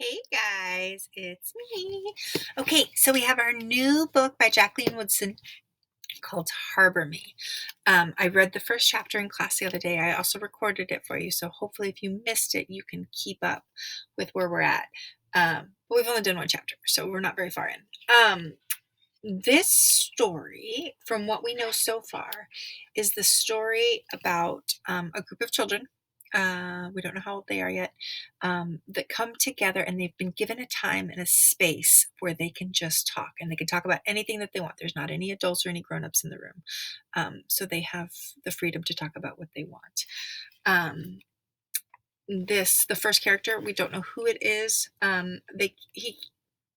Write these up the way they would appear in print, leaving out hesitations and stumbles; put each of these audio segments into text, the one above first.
Hey guys, it's me. Okay, so we have our new book by Jacqueline Woodson called Harbor Me. I read the first chapter in class the other day. I also recorded it for you, so hopefully, if you missed it, you can keep up with where we're at. But we've only done one chapter, so we're not very far in. This story, from what we know so far, is the story about a group of children. We don't know how old they are yet, that come together and they've been given a time and a space where they can just talk and they can talk about anything that they want. There's not any adults or any grown-ups in the room. So they have the freedom to talk about what they want. The first character, we don't know who it is.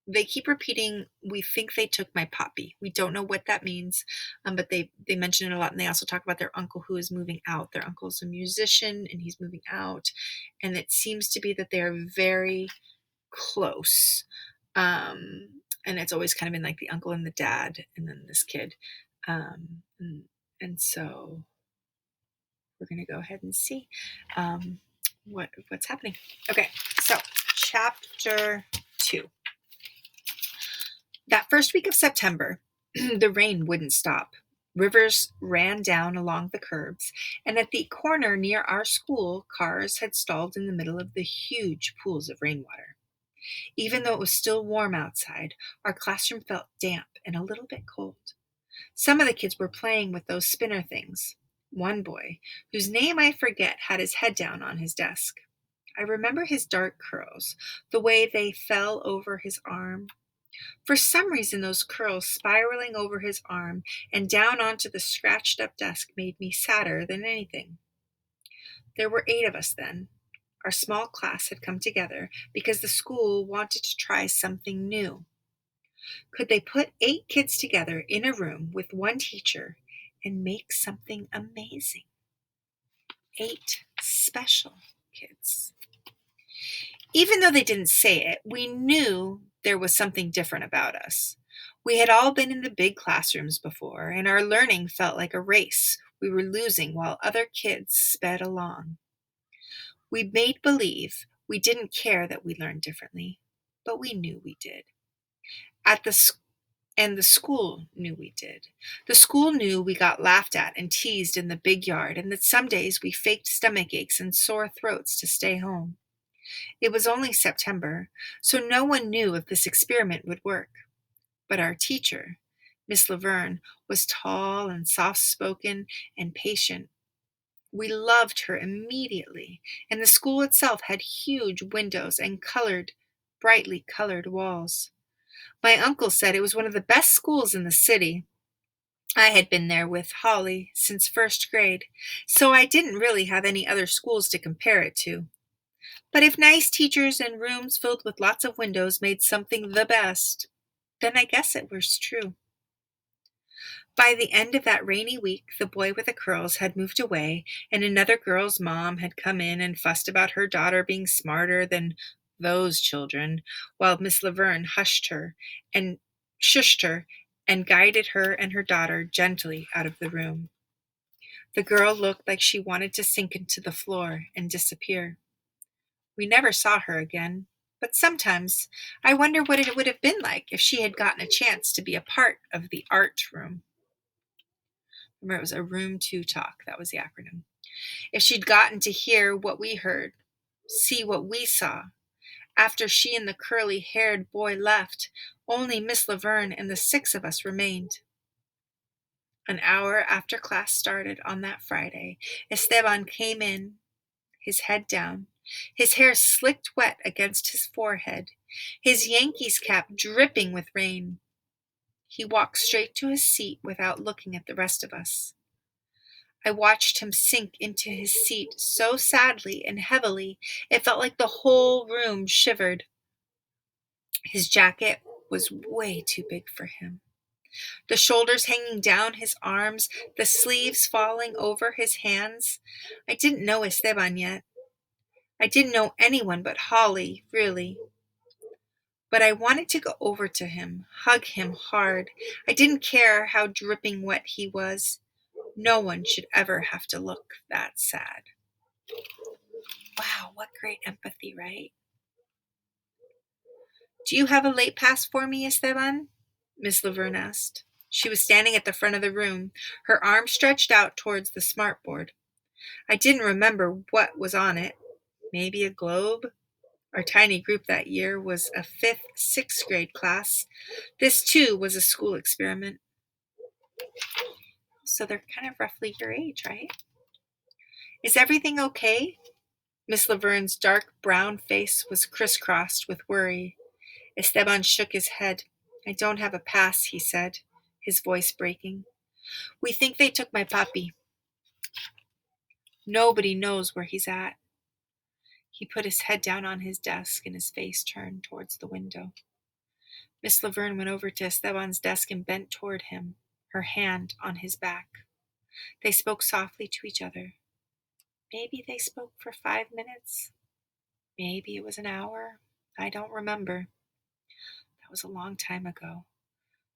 They keep repeating, we think they took my poppy. We don't know what that means, but they mention it a lot, and they also talk about their uncle who is moving out. Their uncle is a musician, and he's moving out, and it seems to be that they are very close. And it's always kind of been like the uncle and the dad, and then this kid. And so we're going to go ahead and see what's happening. Okay, so chapter 2. That first week of September, the rain wouldn't stop. Rivers ran down along the curbs, and at the corner near our school, cars had stalled in the middle of the huge pools of rainwater. Even though it was still warm outside, our classroom felt damp and a little bit cold. Some of the kids were playing with those spinner things. One boy, whose name I forget, had his head down on his desk. I remember his dark curls, the way they fell over his arm. For some reason, those curls spiraling over his arm and down onto the scratched up desk made me sadder than anything. There were 8 of us then. Our small class had come together because the school wanted to try something new. Could they put 8 kids together in a room with one teacher and make something amazing? 8 special kids. Even though they didn't say it, we knew there was something different about us. We had all been in the big classrooms before, and our learning felt like a race. We were losing while other kids sped along. We made believe we didn't care that we learned differently, but we knew we did. And the school knew we did. The school knew we got laughed at and teased in the big yard, and that some days we faked stomach aches and sore throats to stay home. It was only September, so no one knew if this experiment would work. But our teacher, Miss Laverne, was tall and soft-spoken and patient. We loved her immediately, and the school itself had huge windows and brightly colored walls. My uncle said it was one of the best schools in the city. I had been there with Holly since first grade, so I didn't really have any other schools to compare it to. But if nice teachers and rooms filled with lots of windows made something the best, then I guess it was true. By the end of that rainy week, the boy with the curls had moved away, and another girl's mom had come in and fussed about her daughter being smarter than those children, while Miss Laverne shushed her, and guided her and her daughter gently out of the room. The girl looked like she wanted to sink into the floor and disappear. We never saw her again, but sometimes I wonder what it would have been like if she had gotten a chance to be a part of the art room. Remember, it was a room to talk. That was the acronym. If she'd gotten to hear what we heard, see what we saw. After she and the curly-haired boy left, only Miss Laverne and the 6 of us remained. An hour after class started on that Friday, Esteban came in, his head down, his hair slicked wet against his forehead, his Yankees cap dripping with rain. He walked straight to his seat without looking at the rest of us. I watched him sink into his seat so sadly and heavily it felt like the whole room shivered. His jacket was way too big for him. The shoulders hanging down his arms, the sleeves falling over his hands. I didn't know Esteban yet. I didn't know anyone but Holly, really. But I wanted to go over to him, hug him hard. I didn't care how dripping wet he was. No one should ever have to look that sad. Wow, what great empathy, right? Do you have a late pass for me, Esteban? Miss Laverne asked. She was standing at the front of the room, her arm stretched out towards the smartboard. I didn't remember what was on it. Maybe a globe? Our tiny group that year was a fifth, sixth grade class. This, too, was a school experiment. So they're kind of roughly your age, right? Is everything okay? Miss Laverne's dark brown face was crisscrossed with worry. Esteban shook his head. I don't have a pass, he said, his voice breaking. We think they took my puppy. Nobody knows where he's at. He put his head down on his desk and his face turned towards the window. Miss Laverne went over to Esteban's desk and bent toward him, her hand on his back. They spoke softly to each other. Maybe they spoke for 5 minutes. Maybe it was an hour. I don't remember. That was a long time ago.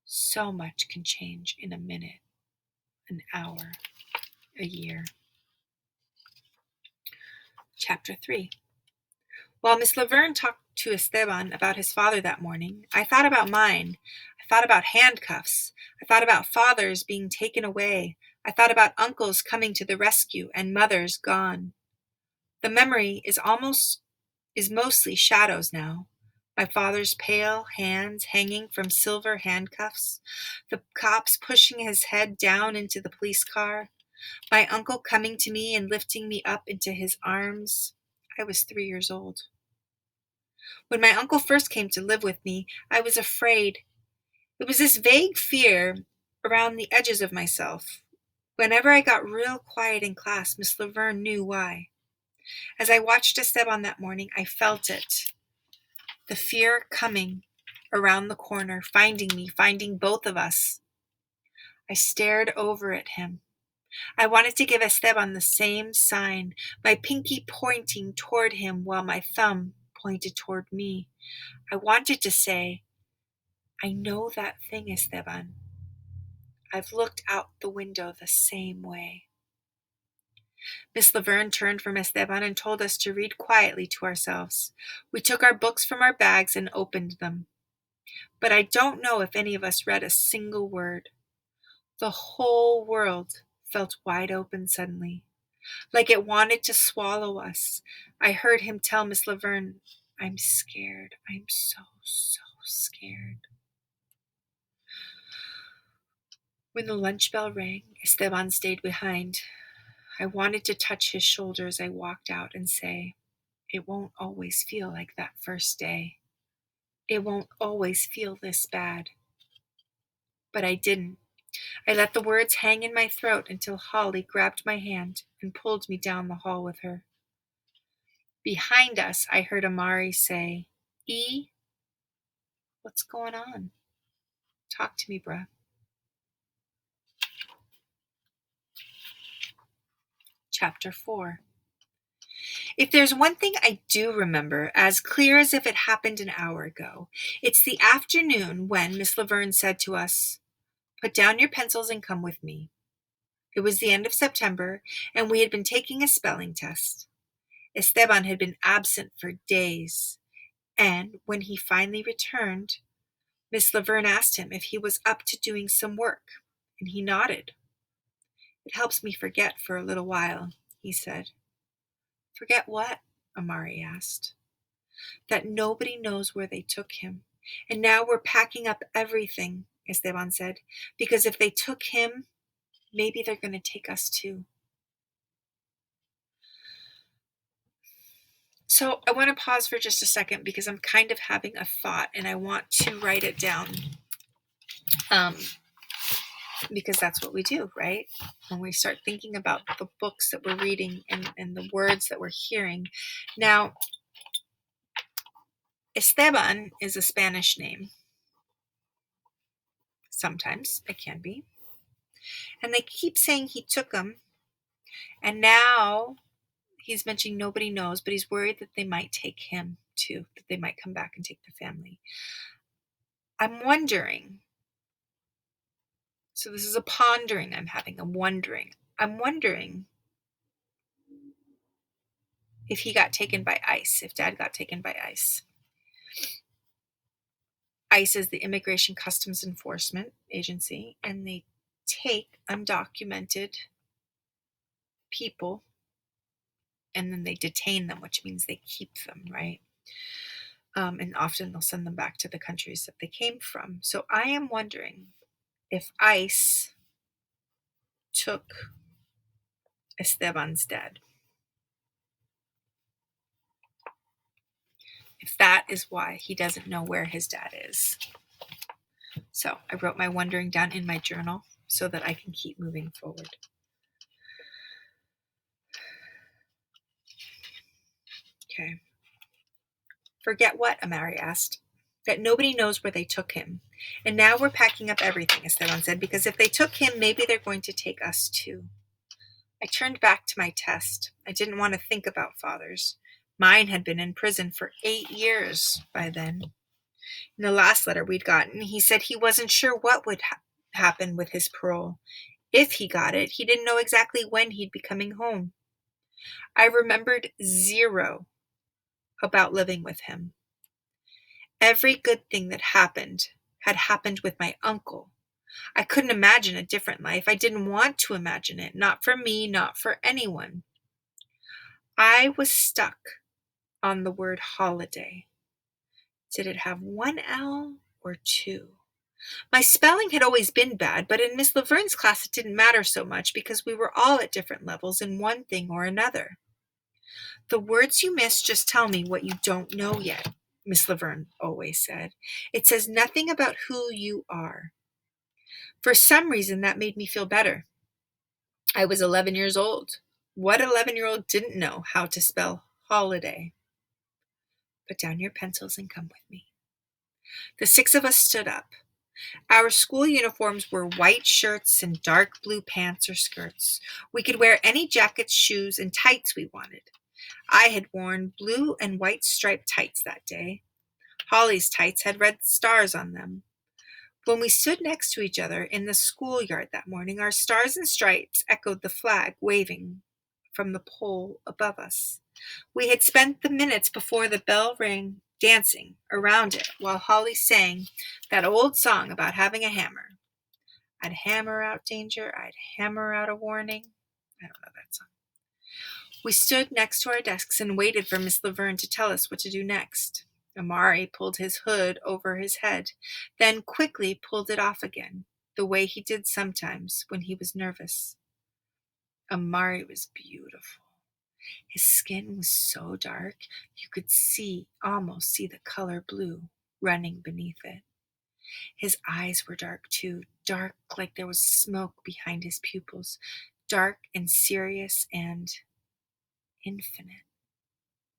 So much can change in a minute, an hour, a year. Chapter 3. While Miss Laverne talked to Esteban about his father that morning, I thought about mine. I thought about handcuffs. I thought about fathers being taken away. I thought about uncles coming to the rescue and mothers gone. The memory is mostly shadows now. My father's pale hands hanging from silver handcuffs, the cops pushing his head down into the police car, my uncle coming to me and lifting me up into his arms. I was 3 years old. When my uncle first came to live with me, I was afraid. It was this vague fear around the edges of myself. Whenever I got real quiet in class, Miss Laverne knew why. As I watched Esteban that morning, I felt it. The fear coming around the corner, finding me, finding both of us. I stared over at him. I wanted to give Esteban the same sign, my pinky pointing toward him while my thumb pointed toward me. I wanted to say, I know that thing, Esteban. I've looked out the window the same way. Miss Laverne turned from Esteban and told us to read quietly to ourselves. We took our books from our bags and opened them. But I don't know if any of us read a single word. The whole world felt wide open suddenly, like it wanted to swallow us. I heard him tell Miss Laverne, I'm scared. I'm so scared. When the lunch bell rang, Esteban stayed behind. I wanted to touch his shoulder as I walked out and say, it won't always feel like that first day. It won't always feel this bad. But I didn't. I let the words hang in my throat until Holly grabbed my hand and pulled me down the hall with her. Behind us, I heard Amari say, E, what's going on? Talk to me, bruh. Chapter 4. If there's one thing I do remember, as clear as if it happened an hour ago, it's the afternoon when Miss Laverne said to us, put down your pencils and come with me. It was the end of September, and we had been taking a spelling test. Esteban had been absent for days, and when he finally returned, Miss Laverne asked him if he was up to doing some work, and he nodded. It helps me forget for a little while, he said. Forget what? Amari asked. That nobody knows where they took him. And now we're packing up everything, Esteban said, because if they took him, maybe they're going to take us too. So I want to pause for just a second because I'm kind of having a thought and I want to write it down. Because that's what we do, right? When we start thinking about the books that we're reading and the words that we're hearing. Now, Esteban is a Spanish name. Sometimes it can be. And they keep saying he took them. And now he's mentioning nobody knows, but he's worried that they might take him too, that they might come back and take the family. I'm wondering. So this is a pondering I'm having. I'm wondering if he got taken by ICE, if Dad got taken by ICE. ICE is the Immigration Customs Enforcement Agency, and they take undocumented people and then they detain them, which means they keep them, right? And often they'll send them back to the countries that they came from. So I am wondering if ICE took Esteban's dad. If that is why he doesn't know where his dad is. So I wrote my wondering down in my journal so that I can keep moving forward. Okay. Forget what? Amari asked. That nobody knows where they took him. And now we're packing up everything, Esteban said, because if they took him, maybe they're going to take us too. I turned back to my test. I didn't want to think about fathers. Mine had been in prison for 8 years by then. In the last letter we'd gotten, he said he wasn't sure what would happen with his parole. If he got it, he didn't know exactly when he'd be coming home. I remembered zero about living with him. Every good thing that happened had happened with my uncle. I couldn't imagine a different life. I didn't want to imagine it. Not for me, not for anyone. I was stuck on the word holiday. Did it have one L or two? My spelling had always been bad, but in Miss Laverne's class it didn't matter so much because we were all at different levels in one thing or another. The words you miss just tell me what you don't know yet, Miss Laverne always said. It says nothing about who you are. For some reason, that made me feel better. I was 11 years old. What 11-year-old didn't know how to spell holiday? Put down your pencils and come with me. The 6 of us stood up. Our school uniforms were white shirts and dark blue pants or skirts. We could wear any jackets, shoes, and tights we wanted. I had worn blue and white striped tights that day. Holly's tights had red stars on them. When we stood next to each other in the schoolyard that morning, our stars and stripes echoed the flag waving from the pole above us. We had spent the minutes before the bell rang dancing around it while Holly sang that old song about having a hammer. I'd hammer out danger, I'd hammer out a warning. I don't know that song. We stood next to our desks and waited for Miss Laverne to tell us what to do next. Amari pulled his hood over his head, then quickly pulled it off again, the way he did sometimes when he was nervous. Amari was beautiful. His skin was so dark you could almost see the color blue running beneath it. His eyes were dark too, dark like there was smoke behind his pupils, dark and serious and infinite.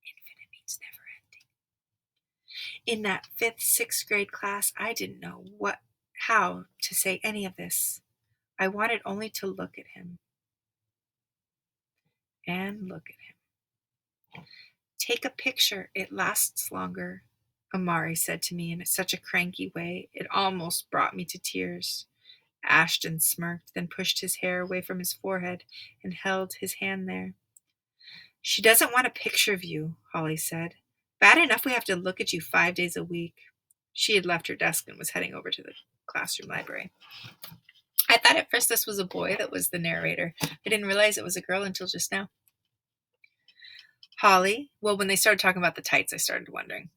Infinite means never ending. In that 5th, 6th grade class, I didn't know how to say any of this. I wanted only to look at him. And look at him. Take a picture, it lasts longer, Amari said to me in such a cranky way, it almost brought me to tears. Ashton smirked, then pushed his hair away from his forehead and held his hand there. She doesn't want a picture of you, Holly said. Bad enough we have to look at you 5 days a week. She had left her desk and was heading over to the classroom library. I thought at first this was a boy that was the narrator. I didn't realize it was a girl until just now. Holly, well, when they started talking about the tights, I started wondering.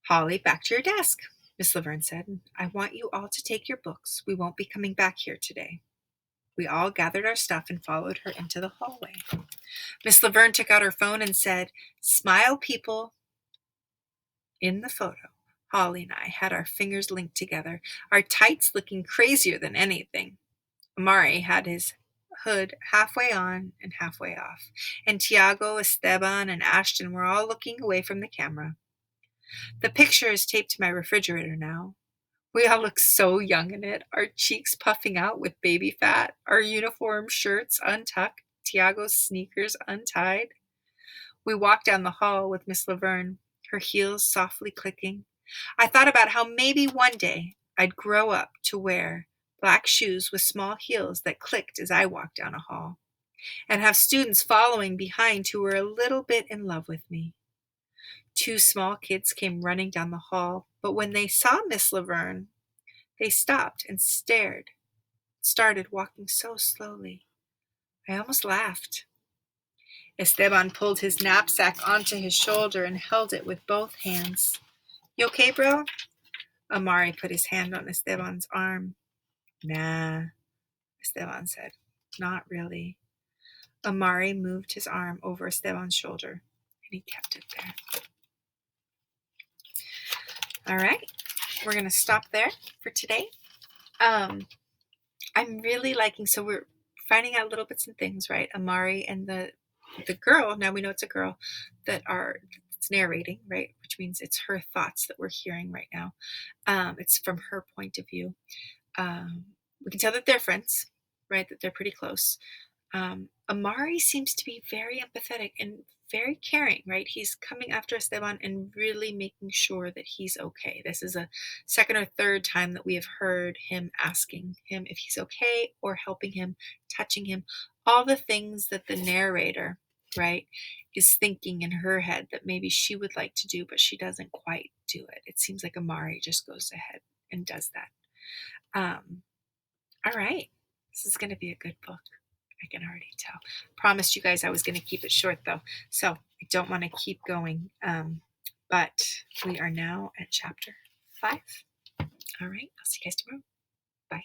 Holly, back to your desk, Miss Laverne said. I want you all to take your books. We won't be coming back here today. We all gathered our stuff and followed her into the hallway. Miss Laverne took out her phone and said, Smile, people. In the photo, Holly and I had our fingers linked together, our tights looking crazier than anything. Amari had his hood halfway on and halfway off, and Tiago, Esteban, and Ashton were all looking away from the camera. The picture is taped to my refrigerator now. We all look so young in it, our cheeks puffing out with baby fat, our uniform shirts untucked, Tiago's sneakers untied. We walked down the hall with Miss Laverne, her heels softly clicking. I thought about how maybe one day I'd grow up to wear black shoes with small heels that clicked as I walked down a hall, and have students following behind who were a little bit in love with me. 2 small kids came running down the hall, But when they saw Miss Laverne, they stopped and started walking so slowly. I almost laughed. Esteban pulled his knapsack onto his shoulder and held it with both hands. You okay, bro? Amari put his hand on Esteban's arm. Nah, Esteban said. Not really. Amari moved his arm over Esteban's shoulder, and he kept it there. All right, we're going to stop there for today. I'm really liking, so we're finding out little bits and things, right? Amari and the girl, now we know it's a girl, it's narrating, right? Which means it's her thoughts that we're hearing right now. It's from her point of view. We can tell that they're friends, right? That they're pretty close. Amari seems to be very empathetic and very caring, right? He's coming after Esteban and really making sure that he's okay. This is a second or third time that we have heard him asking him if he's okay, or helping him, touching him, all the things that the narrator, right, is thinking in her head that maybe she would like to do, but she doesn't quite do it. It seems like Amari just goes ahead and does that. All right, this is going to be a good book. I can already tell. Promised you guys I was going to keep it short, though, so I don't want to keep going. But we are now at chapter 5. All right, I'll see you guys tomorrow. Bye.